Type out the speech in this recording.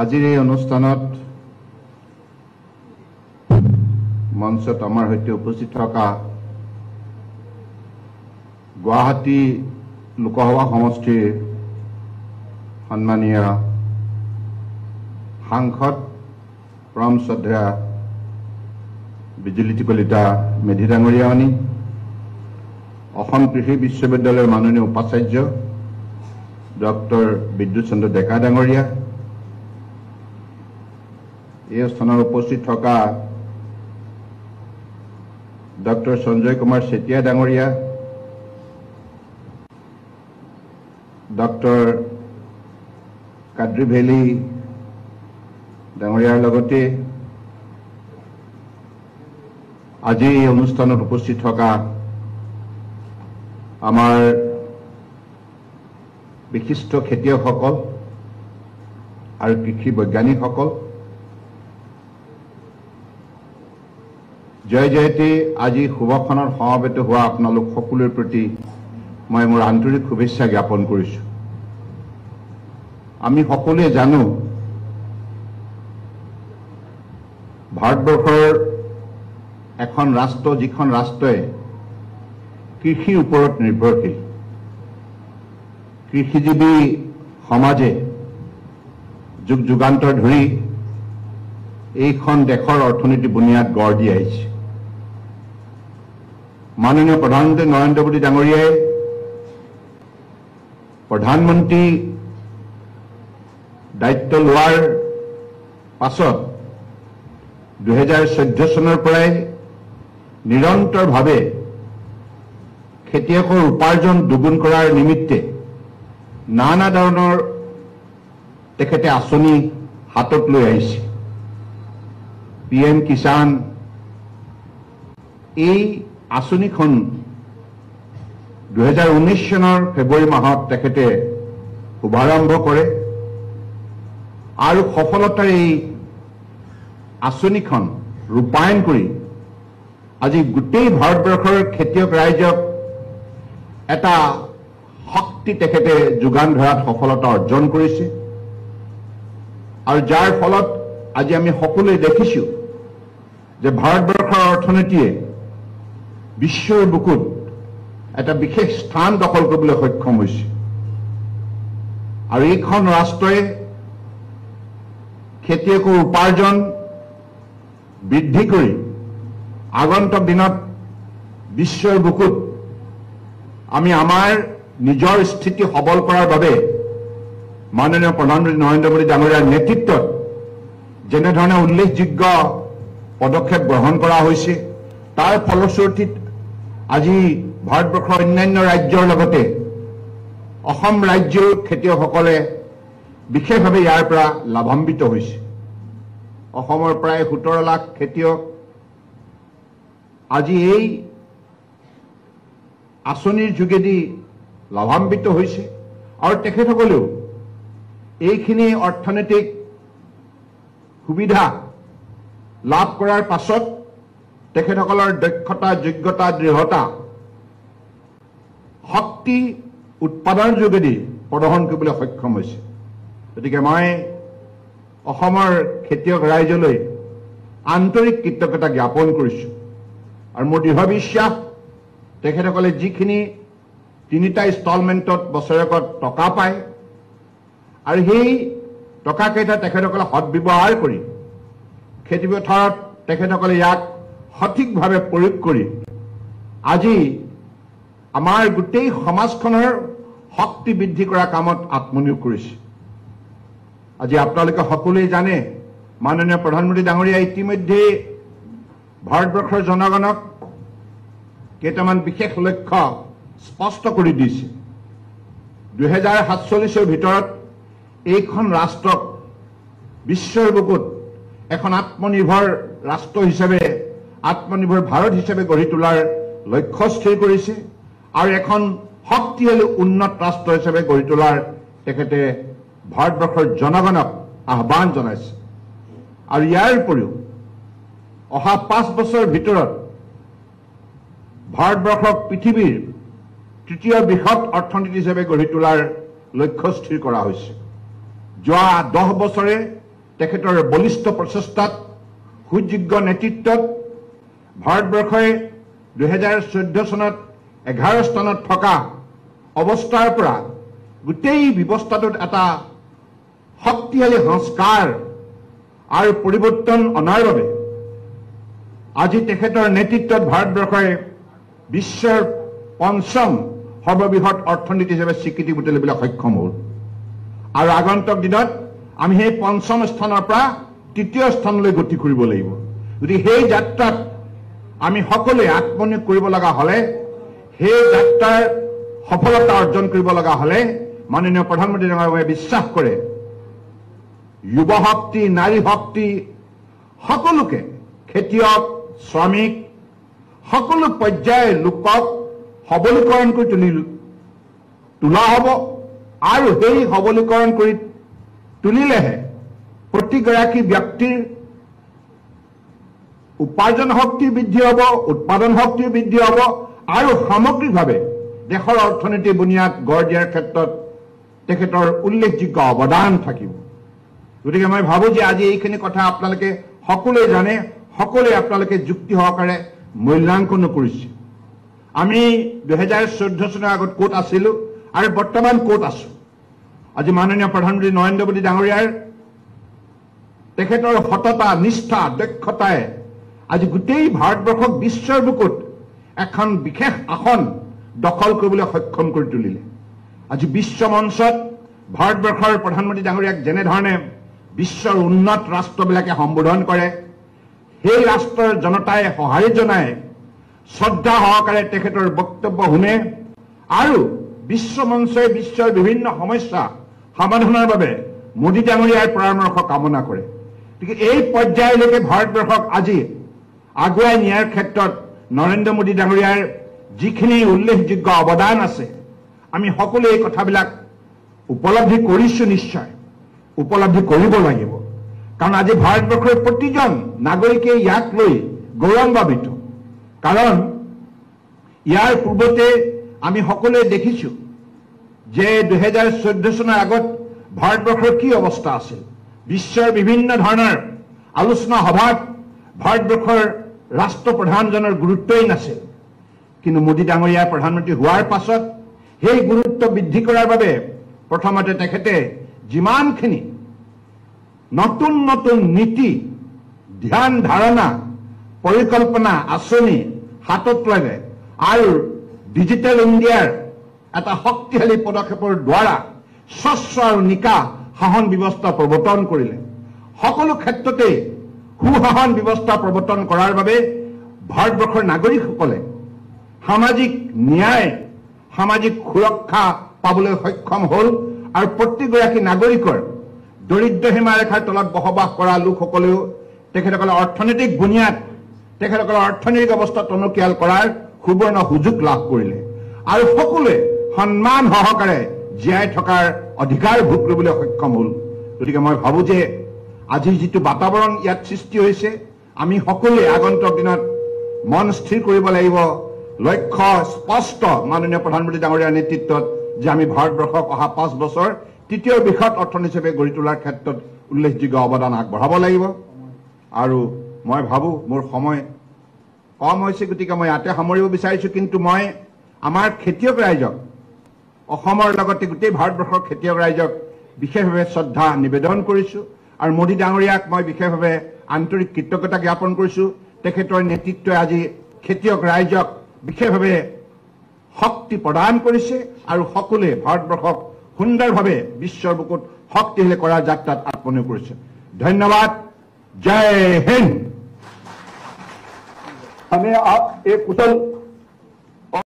আজিৰ এই অনুষ্ঠানত মঞ্চত আমাৰ সৈতে উপস্থিত থকা গুৱাহাটী লোকসভা সমষ্টিৰ সন্মানীয় সাংসদ পৰম শ্ৰদ্ধেয় বিজুলী কলিতা মেধি ডাঙৰীয়ানী, অসম কৃষি বিশ্ববিদ্যালয়ৰ মাননীয় উপাচাৰ্য ডক্টৰ বিদ্যুৎ চন্দ্ৰ ডেকা ডাঙৰীয়া, এই স্থানত উপস্থিত থকা ডক্টৰ সঞ্জয় কুমাৰ চেতিয়া ডাঙৰীয়া, ডক্টৰ কাদ্ৰি ভেলি ডাঙৰীয়াৰ লগতে আজি এই অনুষ্ঠানত উপস্থিত থকা আমাৰ বিশিষ্ট খেতিয়কসকল আৰু কৃষি বৈজ্ঞানিকসকল, জয় জয়তে আজি শুভক্ষণত সমবেত হোৱা আপোনালোক সকলোৰে প্ৰতি মই মোৰ আন্তৰিক শুভেচ্ছা জ্ঞাপন কৰিছোঁ। আমি সকলোৱে জানো ভাৰতবৰ্ষৰ এখন ৰাষ্ট্ৰ, যিখন ৰাষ্ট্ৰই কৃষিৰ ওপৰত নিৰ্ভৰশীল, কৃষিজীৱী সমাজে যুগ যুগান্তৰ ধৰি এইখন দেশৰ অৰ্থনীতি বুনিয়াদ গঢ় দি আহিছে। মাননীয় প্ৰধানমন্ত্ৰী নৰেন্দ্ৰ মোদী ডাঙৰীয়াই প্ৰধানমন্ত্ৰী দায়িত্ব লোৱাৰ পাছত 2014 চনৰ পৰাই নিৰন্তৰভাৱে খেতিয়কৰ উপাৰ্জন দুগুণ কৰাৰ নিমিত্তে নানা ধৰণৰ তেখেতে আঁচনি হাতত লৈ আহিছে। PM কিষাণ এই আঁচনিখন 2019 চনৰ ফেব্ৰুৱাৰী মাহত তেখেতে শুভাৰম্ভ কৰে আৰু সফলতাৰে এই আঁচনিখন ৰূপায়ণ কৰি আজি গোটেই ভাৰতবৰ্ষৰ খেতিয়ক ৰাইজক এটা শক্তি তেখেতে যোগান ধৰাত সফলতা অৰ্জন কৰিছে আৰু যাৰ ফলত আজি আমি সকলোৱে দেখিছোঁ যে ভাৰতবৰ্ষৰ অৰ্থনীতিয়ে বিশ্বৰ বুকুত এটা বিশেষ স্থান দখল কৰিবলৈ সক্ষম হৈছে আৰু এইখন ৰাষ্ট্ৰই খেতিয়কৰ উপাৰ্জন বৃদ্ধি কৰি আগন্তুক দিনত বিশ্বৰ বুকুত আমি আমাৰ নিজৰ স্থিতি সবল কৰাৰ বাবে মাননীয় প্ৰধানমন্ত্ৰী নৰেন্দ্ৰ মোদী ডাঙৰীয়াৰ নেতৃত্বত যেনেধৰণে উল্লেখযোগ্য পদক্ষেপ গ্ৰহণ কৰা হৈছে, তাৰ ফলশ্ৰুতিত আজি ভাৰতবৰ্ষৰ অন্যান্য ৰাজ্যৰ লগতে অসম ৰাজ্যৰ খেতিয়কসকলে বিশেষভাৱে ইয়াৰ পৰা লাভান্বিত হৈছে। অসমৰ প্ৰায় 17 লাখ খেতিয়ক আজি এই আঁচনিৰ যোগেদি লাভান্বিত হৈছে আৰু তেখেতসকলেও এইখিনি অৰ্থনৈতিক সুবিধা লাভ কৰাৰ পাছত তেখেতসকলৰ দক্ষতা, যোগ্যতা, দৃঢ়তা, শক্তি উৎপাদনৰ যোগেদি প্ৰদৰ্শন কৰিবলৈ সক্ষম হৈছে। গতিকে মই অসমৰ খেতিয়ক ৰাইজলৈ আন্তৰিক কৃতজ্ঞতা জ্ঞাপন কৰিছোঁ আৰু মোৰ দৃঢ় বিশ্বাস তেখেতসকলে যিখিনি 3টা ইনষ্টলমেণ্টত বছৰেকত টকা পায় আৰু সেই টকাকেইটা তেখেতসকলে সৎব্যৱহাৰ কৰি খেতিপথাৰত তেখেতসকলে ইয়াক সঠিকভাৱে প্ৰয়োগ কৰি আজি আমাৰ গোটেই সমাজখনৰ শক্তি বৃদ্ধি কৰা কামত আত্মনিয়োগ কৰিছে। আজি আপোনালোকে সকলোৱে জানে মাননীয় প্ৰধানমন্ত্ৰী ডাঙৰীয়া ইতিমধ্যে ভাৰতবৰ্ষৰ জনগণক কেইটামান বিশেষ লক্ষ্য স্পষ্ট কৰি দিছে। 2047 ভিতৰত এইখন ৰাষ্ট্ৰক বিশ্বৰ বুকুত এখন আত্মনিৰ্ভৰ ৰাষ্ট্ৰ হিচাপে, আত্মনিৰ্ভৰ ভাৰত হিচাপে গঢ়ি তোলাৰ লক্ষ্য স্থিৰ কৰিছে আৰু এখন শক্তিশালী উন্নত ৰাষ্ট্ৰ হিচাপে গঢ়ি তোলাৰ তেখেতে ভাৰতবৰ্ষৰ জনগণক আহ্বান জনাইছে। আৰু ইয়াৰ উপৰিও অহা 5 বছৰৰ ভিতৰত ভাৰতবৰ্ষক পৃথিৱীৰ তৃতীয় বৃহৎ অৰ্থনীতি হিচাপে গঢ়ি তোলাৰ লক্ষ্য স্থিৰ কৰা হৈছে। যোৱা 10 বছৰে তেখেতৰ বলিষ্ঠ প্ৰচেষ্টাত সুযোগ্য নেতৃত্বত ভাৰতবৰ্ষই 2014 চনত 11 স্থানত থকা অৱস্থাৰ পৰা গোটেই ব্যৱস্থাটোত এটা শক্তিশালী সংস্কাৰ আৰু পৰিৱৰ্তন অনাৰ বাবে আজি তেখেতৰ নেতৃত্বত ভাৰতবৰ্ষই বিশ্বৰ পঞ্চম সৰ্ববৃহৎ অৰ্থনীতি হিচাপে স্বীকৃতি বুটলিবলৈ সক্ষম হ'ল আৰু আগন্তুক দিনত আমি সেই পঞ্চম স্থানৰ পৰা তৃতীয় স্থানলৈ গতি কৰিব লাগিব গতিকে সেই যাত্ৰাত আমি সকলোৱে আত্মনিয়োগ কৰিব লগা হ'লে সেই যাত্ৰাৰ সফলতা অৰ্জন কৰিব লগা হ'লে মাননীয় প্ৰধানমন্ত্ৰী ডাঙৰীয়াই বিশ্বাস কৰে যুৱ শক্তি নাৰী শক্তি সকলোকে খেতিয়ক শ্ৰমিক সকলো পৰ্যায়ৰ লোকক সবলীকৰণ কৰি তোলা হ'ব আৰু সেই সবলীকৰণ কৰি তুলিলেহে প্ৰতিগৰাকী ব্যক্তিৰ উপাৰ্জন শক্তি বৃদ্ধি হ'ব উৎপাদন শক্তি বৃদ্ধি হ'ব আৰু সামগ্ৰিকভাৱে দেশৰ অৰ্থনীতি বুনিয়াদ গঢ় দিয়াৰ ক্ষেত্ৰত তেখেতৰ উল্লেখযোগ্য অৱদান থাকিব গতিকে মই ভাবোঁ যে আজি এইখিনি কথা আপোনালোকে সকলোৱে জানে সকলোৱে আপোনালোকে যুক্তি সহকাৰে মূল্যাংকনো কৰিছে আমি 2014 চনৰ আগত ক'ত আছিলোঁ আৰু বৰ্তমান ক'ত আছোঁ আজি মাননীয় প্ৰধানমন্ত্ৰী নৰেন্দ্ৰ মোদী ডাঙৰীয়াৰ তেখেতৰ সততা নিষ্ঠা দক্ষতাই আজি গোটেই ভাৰতবৰ্ষক বিশ্বৰ বুকুত এখন বিশেষ আসন দখল কৰিবলৈ সক্ষম কৰি তুলিলে আজি বিশ্ব মঞ্চত ভাৰতবৰ্ষৰ প্ৰধানমন্ত্ৰী ডাঙৰীয়াক যেনেধৰণে বিশ্বৰ উন্নত ৰাষ্ট্ৰবিলাকে সম্বোধন কৰে সেই ৰাষ্ট্ৰৰ জনতাই সঁহাৰি জনাই শ্ৰদ্ধা সহকাৰে তেখেতৰ বক্তব্য শুনে আৰু বিশ্ব মঞ্চই বিশ্বৰ বিভিন্ন সমস্যা সমাধানৰ বাবে মোদী ডাঙৰীয়াৰ পৰামৰ্শ কামনা কৰে গতিকে এই পৰ্যায়লৈকে ভাৰতবৰ্ষক আজি আগুৱাই নিয়াৰ ক্ষেত্ৰত নৰেন্দ্ৰ মোদী ডাঙৰীয়াৰ যিখিনি উল্লেখযোগ্য অৱদান আছে আমি সকলোৱে এই কথাবিলাক উপলব্ধি কৰিছোঁ নিশ্চয় উপলব্ধি কৰিব লাগিব কাৰণ আজি ভাৰতবৰ্ষৰ প্ৰতিজন নাগৰিকে ইয়াক লৈ গৌৰৱান্বিত কাৰণ ইয়াৰ পূৰ্বতে আমি সকলোৱে দেখিছোঁ যে 2014 চনৰ আগত ভাৰতবৰ্ষৰ কি অৱস্থা আছিল বিশ্বৰ বিভিন্ন ধৰণৰ আলোচনা সভাত ভাৰতবৰ্ষৰ ৰাষ্ট্ৰপ্ৰধানজনৰ গুৰুত্বই নাছিল কিন্তু মোদী ডাঙৰীয়া প্ৰধানমন্ত্ৰী হোৱাৰ পাছত সেই গুৰুত্ব বৃদ্ধি কৰাৰ বাবে প্ৰথমতে তেখেতে যিমানখিনি নতুন নতুন নীতি ধ্যান ধাৰণা পৰিকল্পনা আঁচনি হাতত ল'লে আৰু ডিজিটেল ইণ্ডিয়াৰ এটা শক্তিশালী পদক্ষেপৰ দ্বাৰা স্বচ্ছ আৰু নিকা শাসন ব্যৱস্থা প্ৰৱৰ্তন কৰিলে সকলো ক্ষেত্ৰতে সুশাসন ব্যৱস্থা প্ৰৱৰ্তন কৰাৰ বাবে ভাৰতবৰ্ষৰ নাগৰিকসকলে সামাজিক ন্যায় সামাজিক সুৰক্ষা পাবলৈ সক্ষম হ'ল আৰু প্ৰতিগৰাকী নাগৰিকৰ দৰিদ্ৰ সীমাৰেখাৰ তলত বসবাস কৰা লোকসকলেও তেখেতসকলে অৰ্থনৈতিক বুনিয়াদ তেখেতসকলৰ অৰ্থনৈতিক অৱস্থা টনকিয়াল কৰাৰ সুবৰ্ণ সুযোগ লাভ কৰিলে আৰু সকলোৱে সন্মান সহকাৰে জীয়াই থকাৰ অধিকাৰ ভোগ কৰিবলৈ সক্ষম হ'ল গতিকে মই ভাবোঁ যে আজি যিটো বাতাবৰণ ইয়াত সৃষ্টি হৈছে আমি সকলোৱে আগন্তুক দিনত মন স্থিৰ কৰিব লাগিব লক্ষ্য স্পষ্ট মাননীয় প্ৰধানমন্ত্ৰী ডাঙৰীয়াৰ নেতৃত্বত যে আমি ভাৰতবৰ্ষক অহা 5 বছৰ তৃতীয় বৃহৎ অৰ্থনীতি হিচাপে গঢ়ি তোলাৰ ক্ষেত্ৰত উল্লেখযোগ্য অৱদান আগবঢ়াব লাগিব আৰু মই ভাবোঁ মোৰ সময় কম হৈছে গতিকে মই ইয়াতে সামৰিব বিচাৰিছোঁ কিন্তু মই আমাৰ খেতিয়ক ৰাইজক অসমৰ লগতে গোটেই ভাৰতবৰ্ষৰ খেতিয়ক ৰাইজক বিশেষভাৱে শ্ৰদ্ধা নিবেদন কৰিছোঁ আৰু মোদী ডাঙৰীয়াক মই বিশেষভাৱে আন্তৰিক কৃতজ্ঞতা জ্ঞাপন কৰিছোঁ তেখেতৰ নেতৃত্বই আজি খেতিয়ক ৰাইজক বিশেষভাৱে শক্তি প্ৰদান কৰিছে আৰু সকলোৱে ভাৰতবৰ্ষক সুন্দৰভাৱে বিশ্বৰ বুকুত শক্তিশালী কৰাৰ যাত্ৰাত আত্মনিয়োগ কৰিছে ধন্যবাদ जय हिंद। हमें आप एक कुशल